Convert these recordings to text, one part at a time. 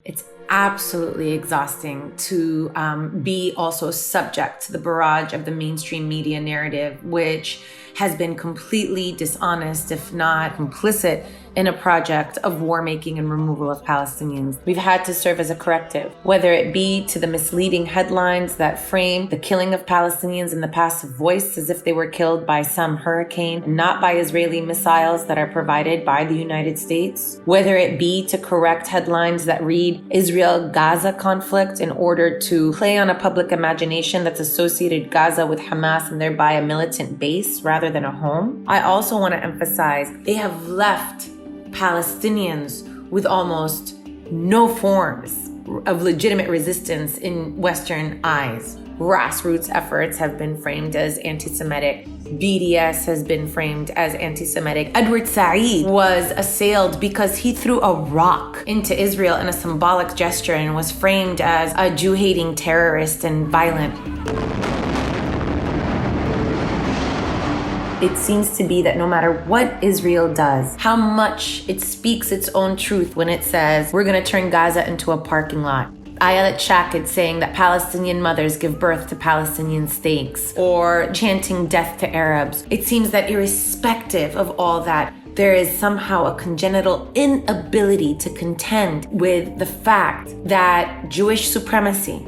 It's absolutely exhausting to be also subject to the barrage of the mainstream media narrative, which has been completely dishonest, if not complicit, in a project of war making and removal of Palestinians. We've had to serve as a corrective, whether it be to the misleading headlines that frame the killing of Palestinians in the passive voice as if they were killed by some hurricane, and not by Israeli missiles that are provided by the United States, whether it be to correct headlines that read Israel-Gaza conflict in order to play on a public imagination that's associated Gaza with Hamas and thereby a militant base rather than a home. I also want to emphasize they have left Palestinians with almost no forms of legitimate resistance in Western eyes. Grassroots efforts have been framed as anti-Semitic. BDS has been framed as anti-Semitic. Edward Said was assailed because he threw a rock into Israel in a symbolic gesture and was framed as a Jew-hating terrorist and violent. It seems to be that no matter what Israel does, how much it speaks its own truth when it says, we're going to turn Gaza into a parking lot. Ayelet Shaked saying that Palestinian mothers give birth to Palestinian steaks, or chanting death to Arabs. It seems that irrespective of all that, there is somehow a congenital inability to contend with the fact that Jewish supremacy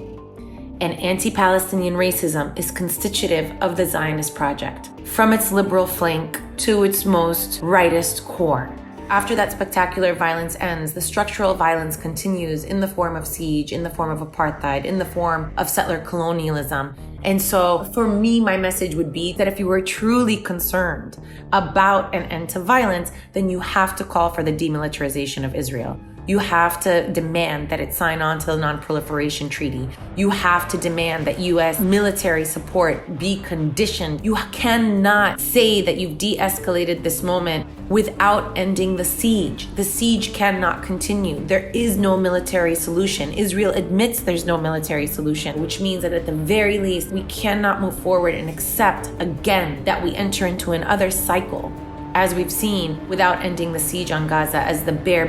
and anti-Palestinian racism is constitutive of the Zionist project, from its liberal flank to its most rightist core. After that spectacular violence ends, the structural violence continues in the form of siege, in the form of apartheid, in the form of settler colonialism. And so for me, my message would be that if you were truly concerned about an end to violence, then you have to call for the demilitarization of Israel. You have to demand that it sign on to the Non-Proliferation Treaty. You have to demand that U.S. military support be conditioned. You cannot say that you've de-escalated this moment without ending the siege. The siege cannot continue. There is no military solution. Israel admits there's no military solution, which means that at the very least, we cannot move forward and accept again that we enter into another cycle, as we've seen, without ending the siege on Gaza as the bare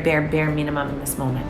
minimum in this moment.